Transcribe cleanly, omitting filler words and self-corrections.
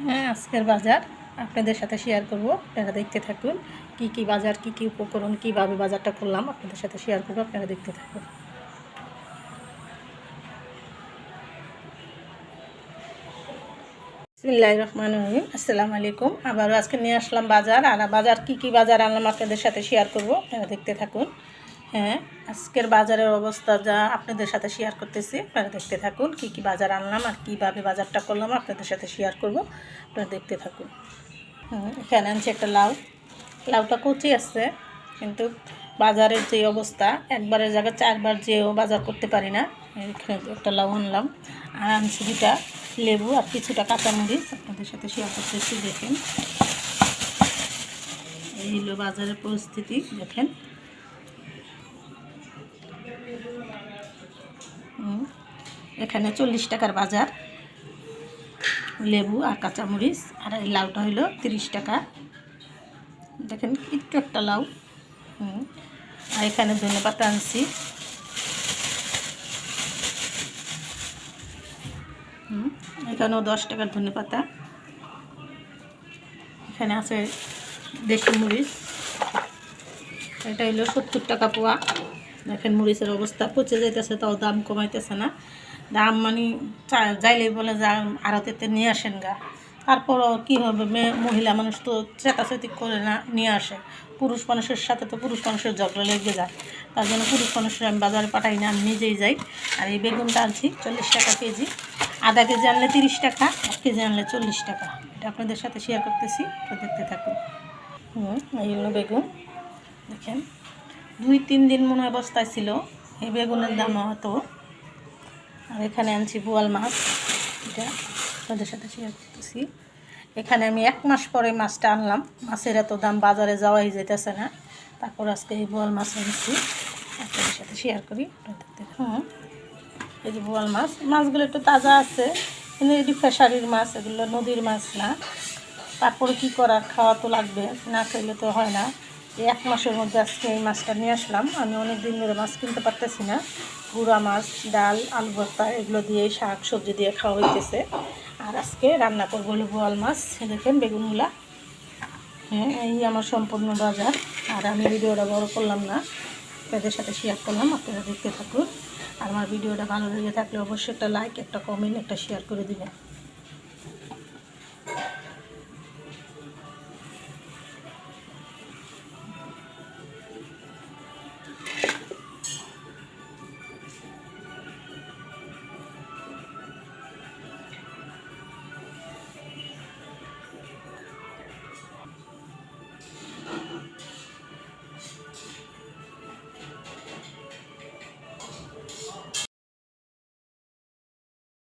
হ্যাঁ, আজকের বাজার আপনাদের সাথে শেয়ার করব। আপনারা দেখতে থাকুন। কি কি বাজার, কি কি উপকরণ, কিভাবে বাজারটা করলাম আপনাদের সাথে শেয়ার করব। আপনারা দেখতে থাকুন। বিসমিল্লাহির রহমানির রহিম। আসসালামু আলাইকুম। আবারও আজকে নিয়ে আসলাম বাজার। আর বাজার কি কি বাজার আনলাম আপনাদের সাথে শেয়ার করব। আপনারা দেখতে থাকুন। হ্যাঁ, আজকের বাজারের অবস্থা যা আপনাদের সাথে শেয়ার করতেছি, আপনারা দেখতে থাকুন। কি কি বাজার আনলাম আর কীভাবে বাজারটা করলাম আপনাদের সাথে শেয়ার করব। আপনারা দেখতে থাকুন। এখানে আনছি একটা লাউটা কচি আছে, কিন্তু বাজারের যে অবস্থা, একবারের জায়গায় চারবার যেও বাজার করতে পারি না। এখানে একটা লাউ আনলাম। আর আনছি দুটা লেবু আর কিছুটা কাঁচামরিচ আপনাদের সাথে শেয়ার করতেছি। দেখেন, এই হলো বাজারের পরিস্থিতি। দেখেন, এখানে 40 টাকার বাজার, লেবু আর কাঁচামরিচ। আর এই লাউটা হইলো 30 টাকা। দেখেন, একটু একটা লাউ। আর এখানে ধনেপাতা আনছি। এখানেও 10 টাকার ধনেপাতা। এখানে আছে দেশি মরিচ, এটা হইলো 70 টাকা পোয়া। দেখেন, মরিচের অবস্থা পচে যাইতেছে, তাও দাম কমাইতেছে না। দাম মানে যাইলেই বলে যা আড়তেতে নিয়ে আসেন গা। তারপরও কী হবে, মহিলা মানুষ তো চেতাচেতি করে না, নিয়ে আসে। পুরুষ মানুষের সাথে তো পুরুষ মানুষের ঝগড়া লেগে যায়। তার জন্য পুরুষ মানুষের আমি বাজারে পাঠাই না, আমি নিজেই যাই। আর এই বেগুনটা আনছি 40 টাকা কেজি। আধা কেজি আনলে 30 টাকা, 1 কেজি আনলে 40 টাকা। এটা আপনাদের সাথে শেয়ার করতেছি, দেখতে থাকুন। এই হলো বেগুন। দেখেন, 2-3 দিন মনে হয় বস্তায় ছিল। এই বেগুনের দাম হতো। আর এখানে আনছি বোয়াল মাছ, এটা আপনাদের সাথে শেয়ার করতেছি। এখানে আমি 1 মাস পরে মাছটা আনলাম। মাছের এত দাম, বাজারে যাওয়াই যেতেছে না। তারপর আজকে এই বোয়াল মাছ আনছি, আপনাদের সাথে শেয়ার করি। দেখুন, এই যে বোয়াল মাছ, মাছগুলো একটু তাজা আছে, কিন্তু এটি ফিশারির মাছ, এগুলো নদীর মাছ না। তারপরে কি করার, খাওয়া তো লাগবে, না খেলে তো হয় না। এই 1 মাসের মধ্যে আজকে এই মাছটা নিয়ে আসলাম। আমি অনেক দিন ধরে মাছ কিনতে পারতেছি না। গুঁড়া মাছ, ডাল, আলু ভর্তা এগুলো দিয়ে, শাক সবজি দিয়ে খাওয়া হইতেছে। আর আজকে রান্না করবো হলো বোয়াল মাছ। দেখেন বেগুনগুলা। হ্যাঁ, এই আমার সম্পূর্ণ বাজার। আর আমি ভিডিওটা বড় করলাম না, আপনাদের সাথে শেয়ার করলাম। আপনারা দেখতে থাকুন। আর আমার ভিডিওটা ভালো লেগে থাকলে অবশ্যই একটা লাইক, একটা কমেন্ট, একটা শেয়ার করে দেবেন।